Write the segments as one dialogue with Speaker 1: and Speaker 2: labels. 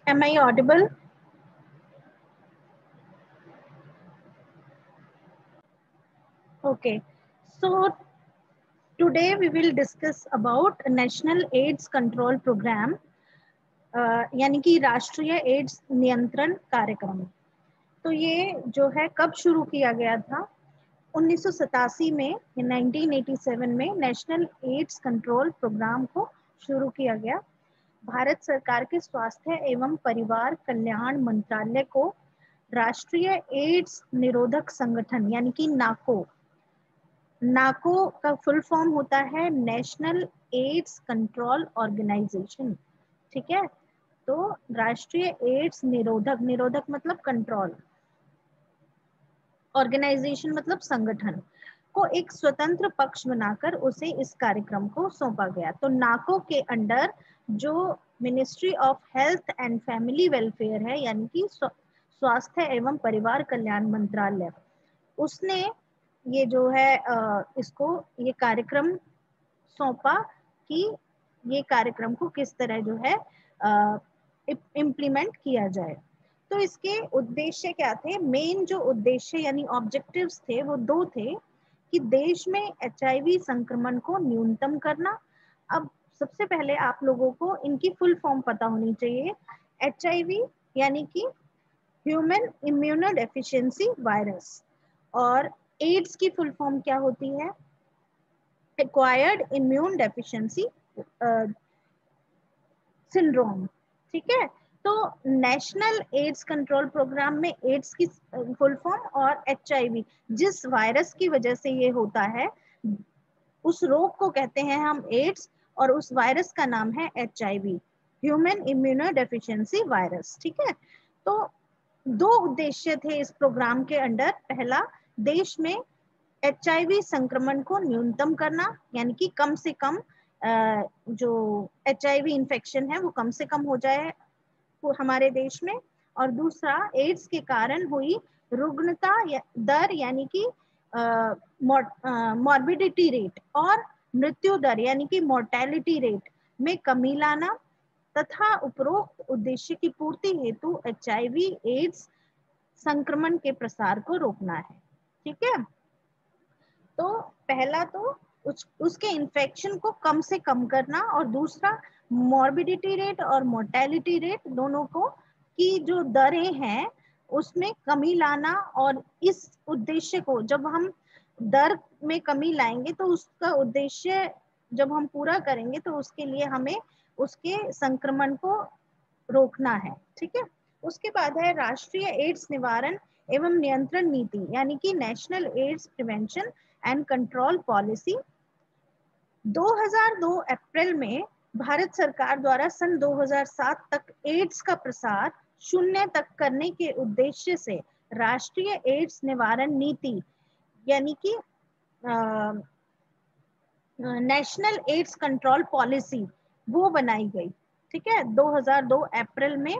Speaker 1: Am I audible? Okay. So today we will discuss about National AIDS Control Program, यानी कि राष्ट्रीय ads नियंत्रण कार्यक्रम। तो ये जो है कब शुरू किया गया था? 1987 में, 1987 में नेशनल एड्स कंट्रोल प्रोग्राम को शुरू किया गया। भारत सरकार के स्वास्थ्य एवं परिवार कल्याण मंत्रालय को राष्ट्रीय एड्स निरोधक संगठन यानी कि नाको का फुल फॉर्म होता है नेशनल एड्स कंट्रोल ऑर्गेनाइजेशन। ठीक है, तो राष्ट्रीय एड्स निरोधक मतलब कंट्रोल, ऑर्गेनाइजेशन मतलब संगठन को एक स्वतंत्र पक्ष बनाकर उसे इस कार्यक्रम को सौंपा गया। तो नाको के अंडर जो ministry of health and family welfare है, यानी कि स्वास्थ्य एवं परिवार कल्याण मंत्रालय, उसने ये जो है इसको ये कार्यक्रम सौंपा कि ये कार्यक्रम को किस तरह जो है इम्प्लीमेंट किया जाए। तो इसके उद्देश्य क्या थे? मेन जो उद्देश्य यानी ऑब्जेक्टिव्स थे वो दो थे कि देश में HIV संक्रमण को न्यूनतम करना। अब सबसे पहले आप लोगों को इनकी फुल फॉर्म पता होनी चाहिए। HIV यानी कि ह्यूमन इम्यूनोडेफिशिएंसी वायरस, और एड्स की फुल फॉर्म क्या होती है? Acquired immune deficiency syndrome. ठीक है, तो नेशनल एड्स कंट्रोल प्रोग्राम में एड्स की फुल फॉर्म और HIV, जिस वायरस की वजह से ये होता है उस रोग को कहते हैं हम एड्स, और उस वायरस का नाम है HIV, ह्यूमन इम्यूनोडेफिशिएंसी वायरस। ठीक है, तो दो उद्देश्य थे इस प्रोग्राम के अंडर। पहला, देश में HIV संक्रमण को न्यूनतम करना, यानी कि कम से कम जो HIV इन्फेक्शन है वो कम से कम हो जाए हमारे देश में। और दूसरा, एड्स के कारण हुई रुग्णता दर यानी कि मॉर्बिडिटी रेट और मृत्यु दर यानी कि मोर्टेलिटी रेट में कमी लाना, तथा उपरोक्त उद्देश्य की पूर्ति हेतु HIV एड्स संक्रमण के प्रसार को रोकना है। ठीक है, तो पहला तो उसके इन्फेक्शन को कम से कम करना, और दूसरा मॉर्बिडिटी रेट और मोर्टेलिटी रेट दोनों को की जो दरें हैं उसमें कमी लाना। और इस उद्देश्य को जब हम दर में कमी लाएंगे तो उसका उद्देश्य जब हम पूरा करेंगे तो उसके लिए हमें उसके संक्रमण को रोकना है। ठीक है, उसके बाद है राष्ट्रीय एड्स निवारण एवं नियंत्रण नीति, यानी कि national ads prevention and control policy. 2002 अप्रैल में भारत सरकार द्वारा सन 2007 तक एड्स का प्रसार 0 तक करने के उद्देश्य से राष्ट्रीय एड्स निवारण नीति यानी कि नेशनल एड्स कंट्रोल पॉलिसी वो बनाई गई। ठीक है, 2002 अप्रैल में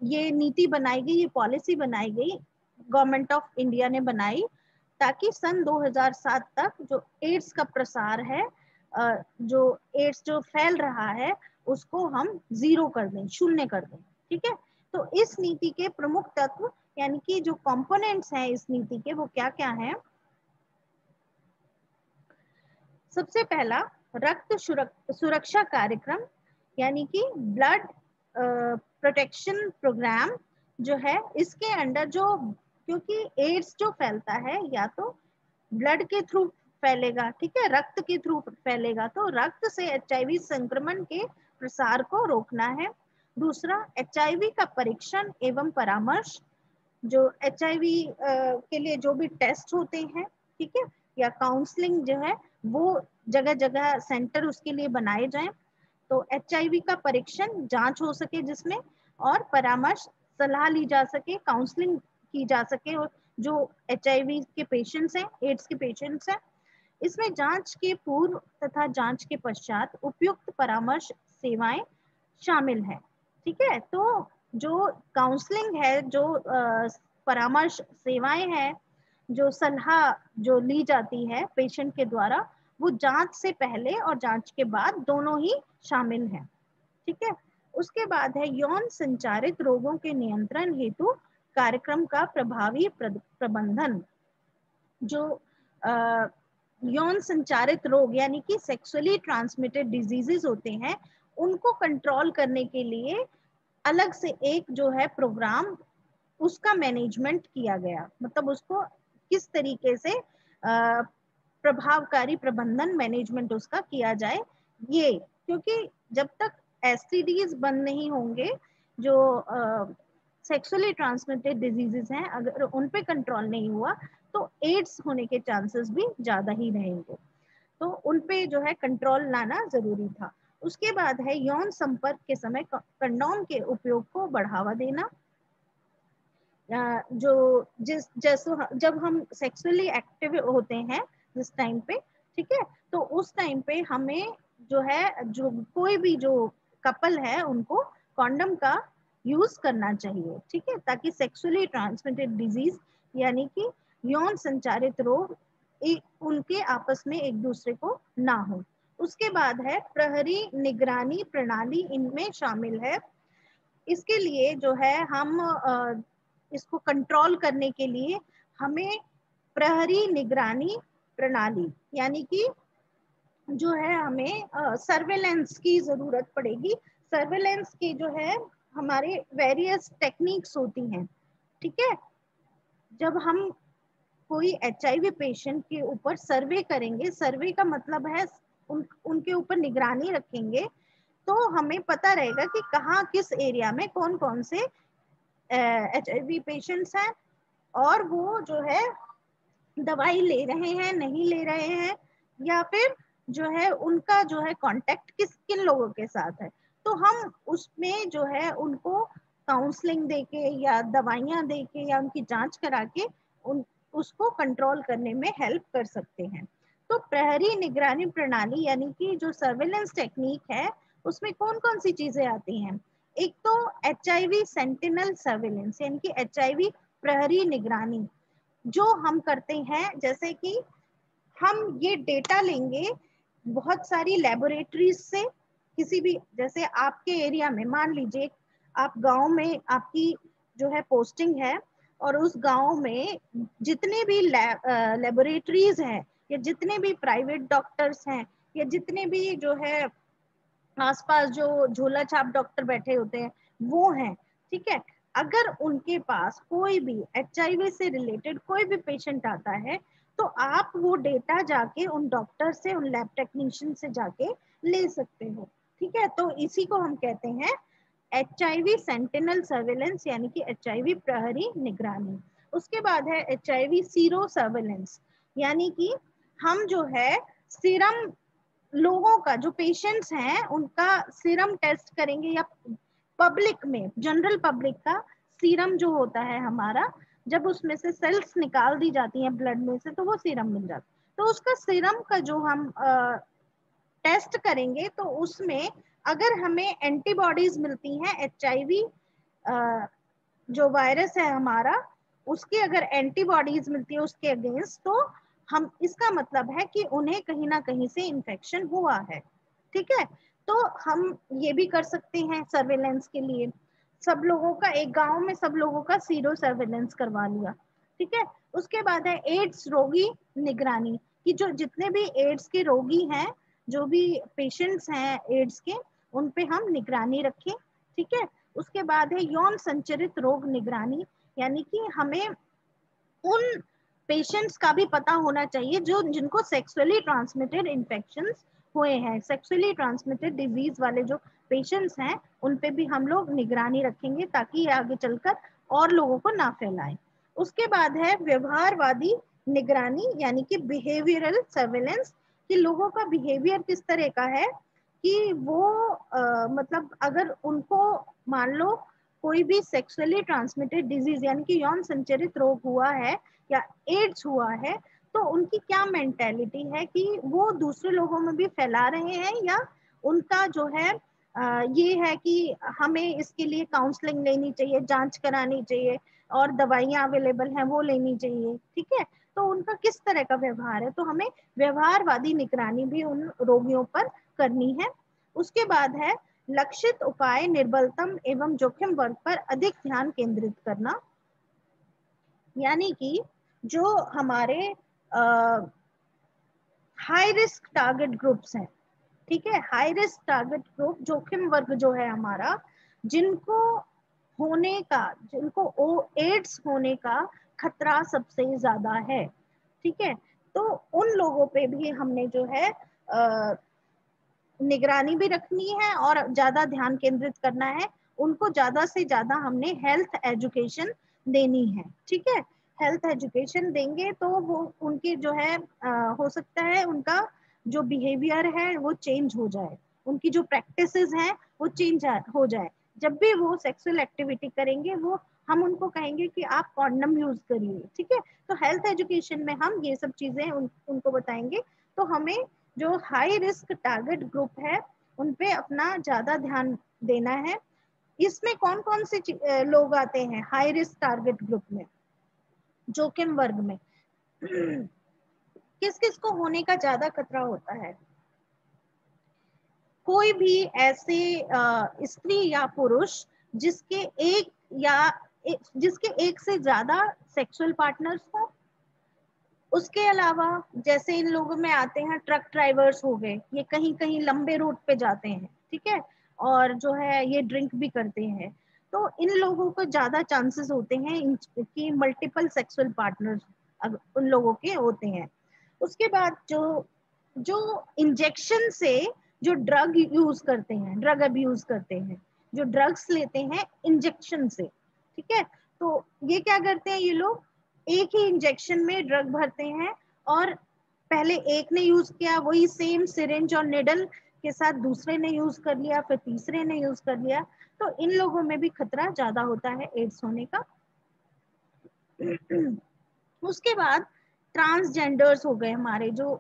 Speaker 1: ये नीति बनाई गई, ये पॉलिसी बनाई गई, गवर्नमेंट ऑफ इंडिया ने बनाई, ताकि सन 2007 तक जो एड्स का प्रसार है, जो एड्स जो फैल रहा है उसको हम 0 कर दें, 0 कर दें। ठीक है, तो इस नीति के प्रमुख तत्व यानी कि जो कंपोनेंट्स हैं इस नीति के वो क्या क्या हैं? सबसे पहला, रक्त सुरक्षा कार्यक्रम यानी कि ब्लड प्रोटेक्शन प्रोग्राम जो है, इसके अंडर जो, क्योंकि एड्स जो फैलता है या तो ब्लड के थ्रू फैलेगा, ठीक है, रक्त के थ्रू फैलेगा, तो रक्त से HIV संक्रमण के प्रसार को रोकना है। दूसरा, HIV का परीक्षण एवं परामर्श, जो HIV के लिए जो भी टेस्ट होते हैं, ठीक है, या काउंसलिंग जो है वो जगह जगह सेंटर उसके लिए बनाए जाएं, तो HIV का परीक्षण जांच हो सके जिसमें, और परामर्श सलाह ली जा सके, काउंसलिंग की जा सके, और जो HIV के पेशेंट्स हैं, एड्स के पेशेंट्स हैं, इसमें जांच के पूर्व तथा जांच के पश्चात उपयुक्त परामर्श सेवाएं शामिल हैं। ठीक है, तो जो काउंसलिंग है, जो परामर्श सेवाएं हैं, जो सलाह जो ली जाती है पेशेंट के द्वारा, वो जांच से पहले और जांच के बाद दोनों ही शामिल हैं। ठीक है। उसके बाद है यौन संचारित रोगों के नियंत्रण हेतु कार्यक्रम का प्रभावी प्रबंधन। जो यौन संचारित रोग यानी कि सेक्सुअली ट्रांसमिटेड डिजीजेस होते हैं, उनको कंट्रोल करने के लिए अलग से एक जो है प्रोग्राम, उसका मैनेजमेंट किया गया। मतलब उसको किस तरीके से प्रभावकारी प्रबंधन मैनेजमेंट उसका किया जाए, ये क्योंकि जब तक एसटीडीज बंद नहीं होंगे, जो सेक्सुअली ट्रांसमिटेड डिजीजेस हैं, अगर उन पे कंट्रोल नहीं हुआ तो एड्स होने के चांसेस भी ज्यादा ही रहेंगे। तो उन पे जो है कंट्रोल लाना जरूरी था। उसके बाद है यौन संपर्क के समय कंडोम के उपयोग को बढ़ावा देना। जो जैसे जब हम सेक्सुअली एक्टिव होते हैं जिस टाइम पे, ठीक है, तो उस टाइम पे हमें जो है, जो कोई भी जो कपल है उनको कॉन्डम का यूज करना चाहिए। ठीक है, ताकि सेक्सुअली ट्रांसमिटेड डिजीज यानी कि यौन संचारित रोग उनके आपस में एक दूसरे को ना हो। उसके बाद है प्रहरी निगरानी प्रणाली इनमें शामिल है। इसके लिए जो है हम इसको कंट्रोल करने के लिए हमें प्रहरी निगरानी प्रणाली यानी कि जो है हमें सर्वेलेंस की जरूरत पड़ेगी। सर्वेलेंस की जो है हमारे वेरियस टेक्निक्स होती हैं। ठीक है, जब हम कोई एचआईवी पेशेंट के ऊपर सर्वे करेंगे, सर्वे का मतलब है उनके ऊपर निगरानी रखेंगे, तो हमें पता रहेगा कि कहाँ किस एरिया में कौन कौन से एचआईवी पेशेंट्स हैं, और वो जो है दवाई ले रहे हैं नहीं ले रहे हैं, या फिर जो है उनका जो है कांटेक्ट किन लोगों के साथ है। तो हम उसमें जो है उनको काउंसलिंग देके या दवाइयां देके या उनकी जांच करा के उसको कंट्रोल करने में हेल्प कर सकते हैं। तो प्रहरी निगरानी प्रणाली यानी कि जो सर्वेलेंस टेक्निक है, उसमें कौन कौन सी चीजें आती हैं। एक तो एचआईवी सेंटिनल सर्वेलेंस यानी कि एचआईवी प्रहरी निगरानी जो हम करते हैं, जैसे कि हम ये डेटा लेंगे बहुत सारी लेबोरेटरीज से, किसी भी, जैसे आपके एरिया में मान लीजिए आप गांव में आपकी जो है पोस्टिंग है, और उस गांव में जितने भी लेबोरेटरीज हैं या जितने भी प्राइवेट डॉक्टर्स हैं या जितने भी जो है आसपास जो झोला छाप डॉक्टर बैठे होते हैं वो हैं, ठीक है, अगर उनके पास कोई भी एचआईवी से रिलेटेड कोई भी पेशेंट आता है, तो आप वो डेटा जाके उन डॉक्टर से, उन लैब टेक्नीशियन से जाके ले सकते हो। ठीक है, तो इसी को हम कहते हैं एचआईवी सेंटिनल सर्वेलेंस यानी कि एचआईवी प्रहरी निगरानी। उसके बाद है एचआईवी सीरो सर्वेलेंस, यानी कि हम जो है सीरम लोगों का, जो पेशेंट्स हैं उनका सीरम टेस्ट करेंगे, या पब्लिक में जनरल पब्लिक का सीरम जो होता है हमारा, जब उसमें से सेल्स निकाल दी जाती हैं ब्लड में से, तो वो सीरम मिल जाता है। तो उसका सीरम का जो हम टेस्ट करेंगे, तो उसमें अगर हमें एंटीबॉडीज मिलती हैं एचआईवी जो वायरस है हमारा, उसकी अगर एंटीबॉडीज मिलती है उसके अगेंस्ट, तो हम, इसका मतलब है कि उन्हें कहीं ना कहीं से इन्फेक्शन हुआ है। ठीक है, तो हम ये भी कर सकते हैं सर्वेलेंस के लिए, सब लोगों का, एक गांव में सब लोगों का सीरो सर्वेलेंस करवा लिया। ठीक है, उसके बाद है एड्स रोगी निगरानी, कि जो जितने भी एड्स के रोगी हैं, जो भी पेशेंट्स हैं एड्स के, उन पे हम निगरानी रखें। ठीक है, उसके बाद है यौन संचरित रोग निगरानी, यानी कि हमें उन पेशेंट्स का भी पता होना चाहिए जो जिनको सेक्सुअली ट्रांसमिटेड इन्फेक्शंस हुए हैं, सेक्सुअली ट्रांसमिटेड डिजीज वाले जो पेशेंट्स हैं, उन पे भी हम लोग निगरानी रखेंगे ताकि ये आगे चलकर और लोगों को ना फैलाएं। उसके बाद है व्यवहारवादी निगरानी यानी कि बिहेवियरल सर्वेलेंस, कि लोगों का बिहेवियर किस तरह का है, कि वो मतलब अगर उनको मान लो कोई भी सेक्सुअली ट्रांसमिटेड डिजीज यानी कि यौन संचरित रोग हुआ है या एड्स हुआ है, तो उनकी क्या मेंटेलिटी है, कि वो दूसरे लोगों में भी फैला रहे हैं, या उनका जो है ये है कि हमें इसके लिए काउंसलिंग लेनी चाहिए, जांच करानी चाहिए और दवाइयां अवेलेबल हैं वो लेनी चाहिए। ठीक है, तो उनका किस तरह का व्यवहार है, तो हमें व्यवहारवादी निगरानी भी उन रोगियों पर करनी है। उसके बाद है लक्षित उपाय निर्बलतम एवं जोखिम वर्ग पर अधिक ध्यान केंद्रित करना, यानी कि जो हमारे हाई रिस्क टारगेट ग्रुप्स हैं, ठीक है, हाई रिस्क टारगेट ग्रुप जोखिम वर्ग जो है हमारा, जिनको एड्स होने का खतरा सबसे ज्यादा है, ठीक है, तो उन लोगों पे भी हमने जो है निगरानी भी रखनी है और ज्यादा ध्यान केंद्रित करना है। उनको ज्यादा से ज्यादा हमने हेल्थ एजुकेशन देनी है, ठीक है, हेल्थ एजुकेशन देंगे तो वो उनकी जो है हो सकता है उनका जो बिहेवियर है वो चेंज हो जाए, उनकी जो प्रैक्टिसेस हैं वो चेंज हो जाए। जब भी वो सेक्सुअल एक्टिविटी करेंगे वो हम उनको कहेंगे कि आप कॉन्डम यूज करिए, ठीक है, तो हेल्थ एजुकेशन में हम ये सब चीजें उनको बताएंगे। तो हमें जो हाई रिस्क टारगेट ग्रुप है उन पे अपना ज्यादा ध्यान देना है। इसमें कौन कौन से लोग आते हैं हाई रिस्क टारगेट ग्रुप में, जोखिम वर्ग में? किस किस को होने का ज्यादा खतरा होता है? कोई भी ऐसे स्त्री या पुरुष जिसके एक से ज्यादा सेक्सुअल पार्टनर्स हो। उसके अलावा जैसे इन लोगों में आते हैं ट्रक ड्राइवर्स हो गए, ये कहीं कहीं लंबे रूट पे जाते हैं, ठीक है, और जो है ये ड्रिंक भी करते हैं, तो इन लोगों को ज्यादा चांसेस होते हैं कि मल्टीपल सेक्सुअल पार्टनर्स उन लोगों के होते हैं। उसके बाद जो जो इंजेक्शन से जो ड्रग यूज करते हैं, ड्रग अब्यूज करते हैं, जो ड्रग्स लेते हैं इंजेक्शन से, ठीक है, तो ये क्या करते हैं, ये लोग एक ही इंजेक्शन में ड्रग भरते हैं और पहले एक ने यूज किया, वही सेम सिरिंज और निडल के साथ दूसरे ने यूज कर लिया, फिर तीसरे ने यूज कर लिया, तो इन लोगों में भी खतरा ज्यादा होता है एड्स होने का। उसके बाद ट्रांसजेंडर्स हो गए हमारे जो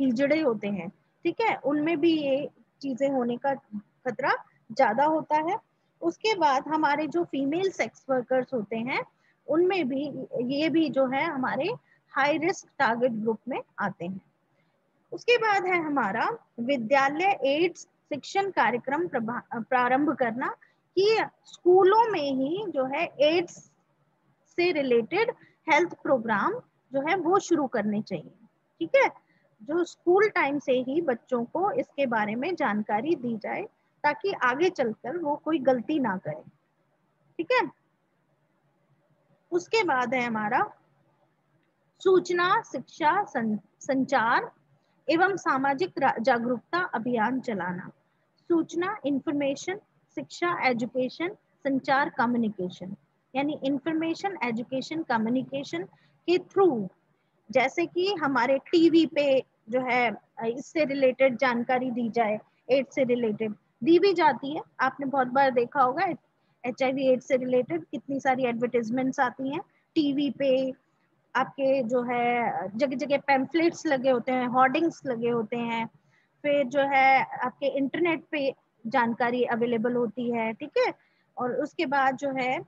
Speaker 1: हिजड़े होते हैं, ठीक है, उनमें भी ये चीजें होने का खतरा ज्यादा होता है। उसके बाद हमारे जो फीमेल सेक्स वर्कर्स होते हैं उनमें भी ये भी जो है हमारे हाई रिस्क टारगेट ग्रुप में आते हैं। उसके बाद है हमारा विद्यालय एड्स शिक्षण कार्यक्रम प्रारंभ करना, कि स्कूलों में ही जो है एड्स से रिलेटेड हेल्थ प्रोग्राम जो है वो शुरू करने चाहिए, ठीक है, जो स्कूल टाइम से ही बच्चों को इसके बारे में जानकारी दी जाए ताकि आगे चलकर वो कोई गलती ना करे, ठीक है। उसके बाद है हमारा सूचना शिक्षा संचार एवं सामाजिक जागरूकता अभियान चलाना। सूचना इंफॉर्मेशन, शिक्षा एजुकेशन, संचार कम्युनिकेशन, यानी इंफॉर्मेशन एजुकेशन कम्युनिकेशन के थ्रू, जैसे कि हमारे टीवी पे जो है इससे रिलेटेड जानकारी दी जाए, एड्स से रिलेटेड दी भी जाती है, आपने बहुत बार देखा होगा HIV एड्स से रिलेटेड कितनी सारी एडवर्टाइजमेंट्स आती हैं टीवी पे, आपके जो है जगह जगह पैम्फलेट्स लगे होते हैं, होर्डिंग्स लगे होते हैं, फिर जो है आपके इंटरनेट पे जानकारी अवेलेबल होती है, ठीक है। और उसके बाद जो है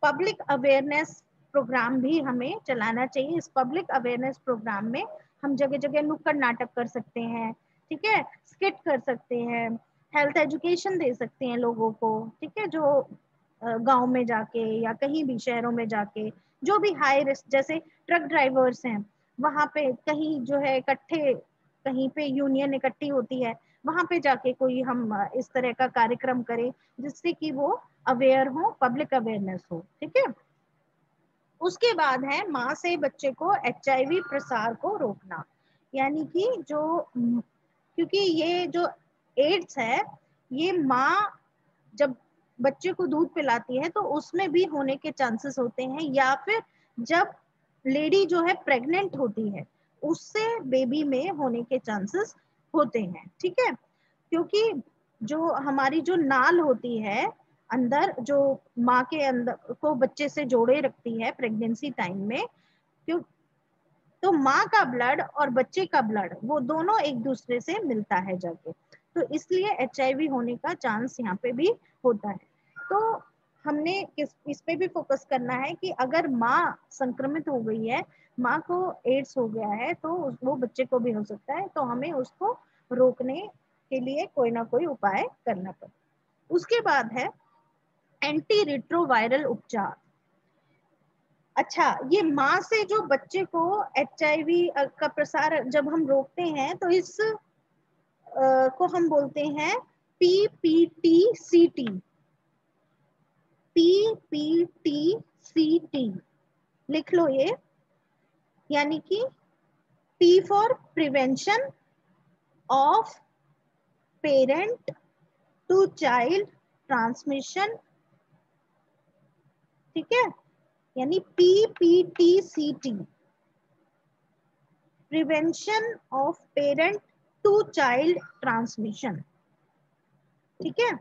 Speaker 1: पब्लिक अवेयरनेस प्रोग्राम भी हमें चलाना चाहिए। इस पब्लिक अवेयरनेस प्रोग्राम में हम जगह जगह नुक्कड़ नाटक कर सकते हैं, ठीक है, स्किट कर सकते हैं, हेल्थ एजुकेशन दे सकते हैं लोगों को, ठीक है, जो गांव में जाके या कहीं भी शहरों में जाके, जो भी हाई रिस्क जैसे ट्रक ड्राइवर्स हैं वहां पे कहीं जो है इकट्ठे, कहीं पे यूनियन इकट्ठी होती है, वहां पे जाके कोई हम इस तरह का कार्यक्रम करें जिससे कि वो अवेयर हो, पब्लिक अवेयरनेस हो, ठीक है। उसके बाद है माँ से बच्चे को HIV प्रसार को रोकना, यानी कि जो क्योंकि ये जो एड्स है ये माँ जब बच्चे को दूध पिलाती है तो उसमें भी होने के चांसेस होते हैं, या फिर जब लेडी जो है प्रेग्नेंट होती है उससे बेबी में होने के चांसेस होते हैं, ठीक है, क्योंकि जो हमारी जो नाल होती है अंदर, जो माँ के अंदर को बच्चे से जोड़े रखती है प्रेगनेंसी टाइम में, क्यों, तो माँ का ब्लड और बच्चे का ब्लड वो दोनों एक दूसरे से मिलता है जाके, तो इसलिए HIV होने का चांस यहाँ पे भी होता है। तो हमने इस पे भी फोकस करना है कि अगर माँ संक्रमित हो गई है, माँ को एड्स हो गया है, तो वो बच्चे को भी हो सकता है, तो हमें उसको रोकने के लिए कोई ना कोई उपाय करना पड़े। उसके बाद है एंटी रिट्रोवायरल उपचार। अच्छा, ये माँ से जो बच्चे को HIV का प्रसार जब हम रोकते हैं तो इस को हम बोलते हैं PPTCT। PPTCT लिख लो ये, यानी कि P for prevention of parent to child transmission, ठीक है, यानी PPTCT, prevention of parent to child transmission, ठीक है।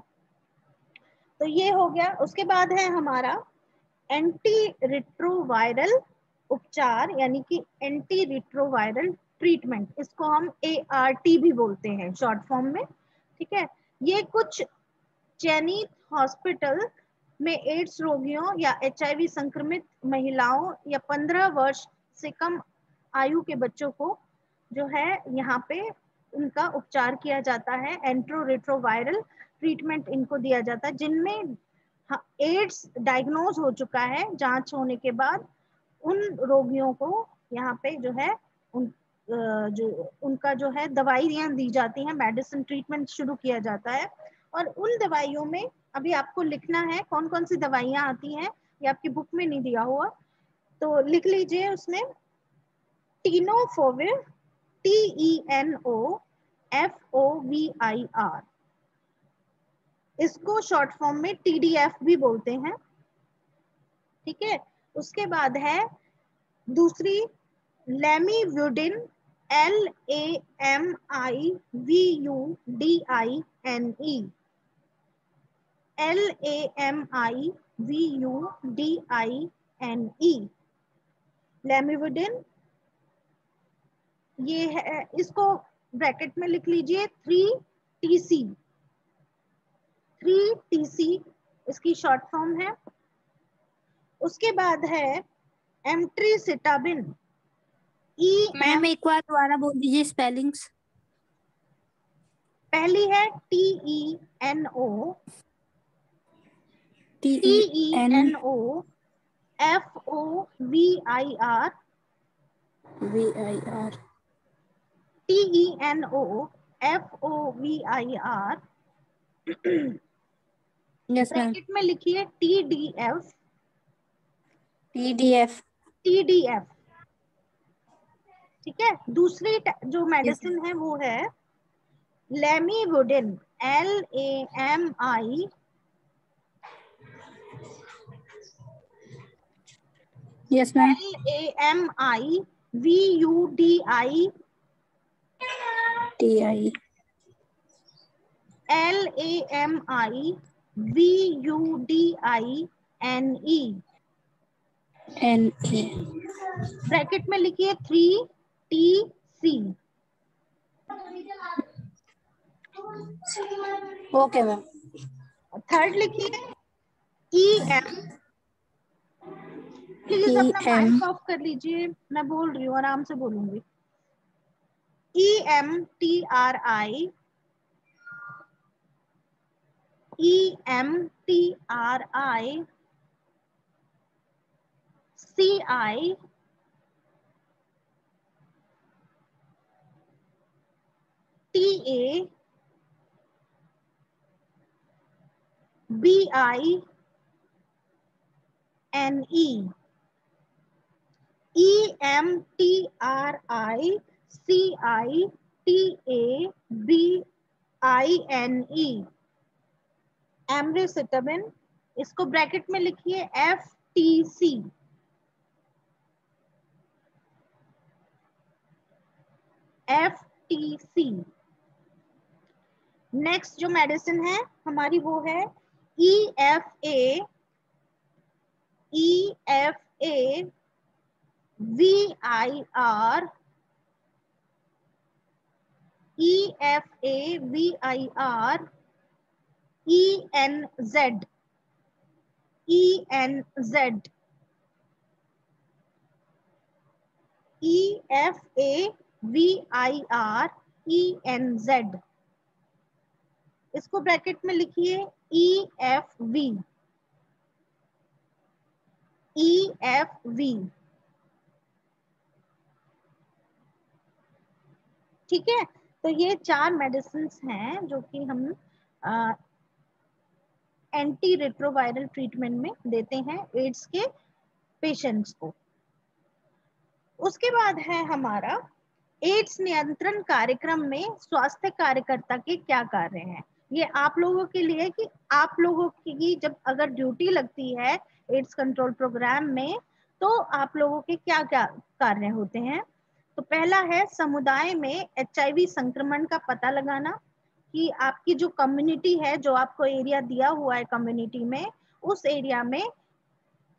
Speaker 1: तो ये हो गया। उसके बाद है हमारा एंटी रिट्रोवायरल उपचार, यानी कि एंटी रिट्रोवायरल ट्रीटमेंट, इसको हम ART भी बोलते हैं शॉर्ट फॉर्म में, ठीक है। ये कुछ चयनित हॉस्पिटल में एड्स रोगियों या HIV संक्रमित महिलाओं या 15 वर्ष से कम आयु के बच्चों को जो है यहाँ पे उनका उपचार किया जाता है, एंट्रो रिट्रोवायरल ट्रीटमेंट इनको दिया जाता है, जिनमें एड्स डायग्नोज हो चुका है जांच होने के बाद। उन रोगियों को यहाँ पे जो है उनका जो है दवाइयाँ दी जाती हैं, मेडिसिन ट्रीटमेंट शुरू किया जाता है। और उन दवाइयों में अभी आपको लिखना है कौन कौन सी दवाइयाँ आती हैं, ये आपकी बुक में नहीं दिया हुआ, तो लिख लीजिए उसमें। टीनोफोविर, TENOFOVIR, इसको शॉर्ट फॉर्म में TDF भी बोलते हैं, ठीक है। उसके बाद है दूसरी लैमिवुडिन, LAMIVUDINE, LAMIVUDINE, लैमिवुडिन, ये है, इसको ब्रैकेट में लिख लीजिए 3TC, 3TC इसकी शॉर्ट फॉर्म है। उसके बाद है एम्ट्रीसिटाबिन,
Speaker 2: मैम एक बार दोबारा बोल दीजिए स्पेलिंग्स।
Speaker 1: पहली है TENO, TENOFOVIR, TENOFOVIR,
Speaker 2: yes ma'am.
Speaker 1: Bracket में लिखिए TDF,
Speaker 2: TDF,
Speaker 1: ठीक है। दूसरी जो मेडिसिन है वो है lamivudine, LAMI,
Speaker 2: yes ma'am,
Speaker 1: LAMIVUDI,
Speaker 2: TI,
Speaker 1: LAMIVUDINE,
Speaker 2: NA।
Speaker 1: Bracket में लिखिए 3TC,
Speaker 2: ओके मैम।
Speaker 1: थर्ड लिखिए EM, प्लीज अपना
Speaker 2: EM,
Speaker 1: माइक ऑफ कर लीजिए, मैं बोल रही हूँ, आराम से बोलूंगी। EMTRI, EMTRI, CI, TA, BINE, EMTRI, CI, TA, BINE, एम्ब्रोसिटाबिन, इसको ब्रैकेट में लिखिए FTC, FTC। नेक्स्ट जो मेडिसिन है हमारी वो है EFA, EFA VIR, EFA VIR, ENZ, EFAVIR, EFAVIR, इसको ब्रैकेट में लिखिए EFV, ठीक है। तो ये 4 मेडिसिन हैं जो कि हम एंटी रेट्रोवायरल ट्रीटमेंट में देते हैं एड्स के पेशेंट्स को। उसके बाद है हमारा एड्स नियंत्रण कार्यक्रम में स्वास्थ्य कार्यकर्ता के क्या कार्य हैं। ये आप लोगों के लिए कि आप लोगों की जब अगर ड्यूटी लगती है एड्स कंट्रोल प्रोग्राम में तो आप लोगों के क्या क्या कार्य होते हैं। तो पहला है समुदाय में HIV संक्रमण का पता लगाना, कि आपकी जो कम्युनिटी है, जो आपको एरिया दिया हुआ है कम्युनिटी में, उस एरिया में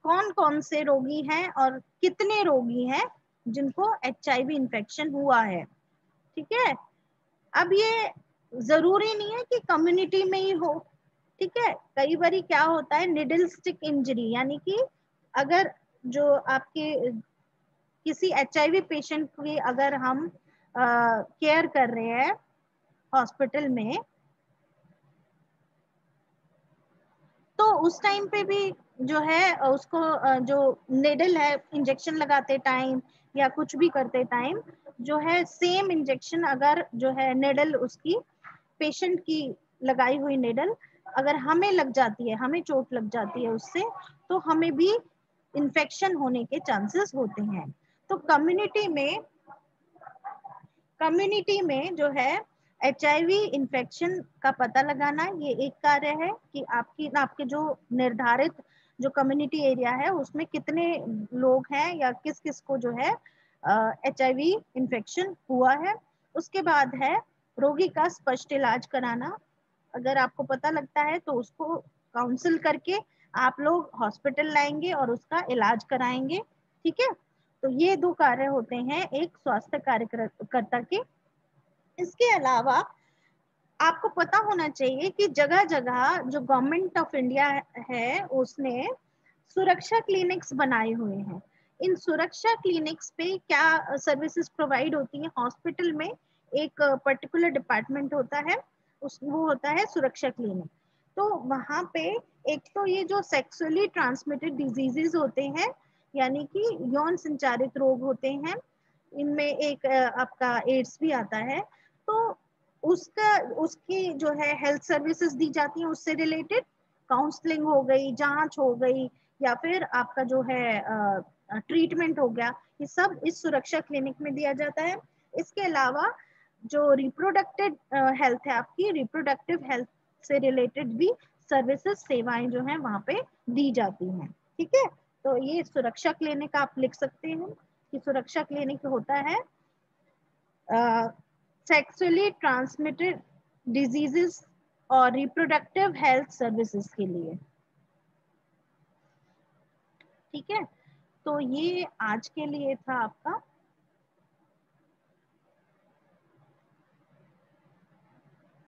Speaker 1: कौन कौन से रोगी हैं और कितने रोगी हैं जिनको HIV इन्फेक्शन हुआ है, ठीक है। अब ये जरूरी नहीं है कि कम्युनिटी में ही हो, ठीक है। कई बार क्या होता है निडल स्टिक इंजरी, यानी कि अगर जो आपके किसी HIV पेशेंट की अगर हम केयर कर रहे हैं हॉस्पिटल में, तो उस टाइम पे भी जो है उसको जो नेडल है इंजेक्शन लगाते टाइम या कुछ भी करते टाइम जो है सेम इंजेक्शन अगर जो है नेडल उसकी पेशेंट की लगाई हुई नेडल अगर हमें लग जाती है, हमें चोट लग जाती है उससे, तो हमें भी इन्फेक्शन होने के चांसेस होते हैं। तो कम्युनिटी में जो है HIV इन्फेक्शन का पता लगाना, ये एक कार्य है कि आपके जो निर्धारित जो कम्युनिटी एरिया है उसमें कितने लोग हैं या किस किस को जो है HIV इन्फेक्शन हुआ है। उसके बाद है रोगी का स्पष्ट इलाज कराना। अगर आपको पता लगता है तो उसको काउंसिल करके आप लोग हॉस्पिटल लाएंगे और उसका इलाज कराएंगे, ठीक है। तो ये 2 कार्य होते हैं एक स्वास्थ्य कार्यकर्ता के। इसके अलावा आपको पता होना चाहिए कि जगह जगह जो गवर्नमेंट ऑफ इंडिया है उसने सुरक्षा क्लिनिक्स बनाए हुए हैं। इन सुरक्षा क्लिनिक्स पे क्या सर्विसेज प्रोवाइड होती हैं, हॉस्पिटल में एक पर्टिकुलर डिपार्टमेंट होता है, वो होता है सुरक्षा क्लिनिक। तो वहां पे एक तो ये जो सेक्सुअली ट्रांसमिटेड डिजीजेस होते हैं, यानी कि यौन संचारित रोग होते हैं, इनमें एक आपका एड्स भी आता है, तो उसकी जो है हेल्थ सर्विसेज दी जाती हैं, उससे रिलेटेड काउंसलिंग हो गई, जांच हो गई, या फिर आपका जो है ट्रीटमेंट हो गया, ये सब इस सुरक्षा क्लिनिक में दिया जाता है। इसके अलावा जो रिप्रोडक्टिव हेल्थ है, आपकी रिप्रोडक्टिव हेल्थ से रिलेटेड भी सर्विसेज सेवाएं जो हैं वहां पे दी जाती हैं, ठीक है। तो ये सुरक्षा क्लिनिक आप लिख सकते हैं कि सुरक्षा क्लिनिक होता है सेक्सुअली ट्रांसमिटेड डिजीजेस और रिप्रोडक्टिव हेल्थ सर्विसेज के लिए, ठीक है। तो ये आज के लिए था आपका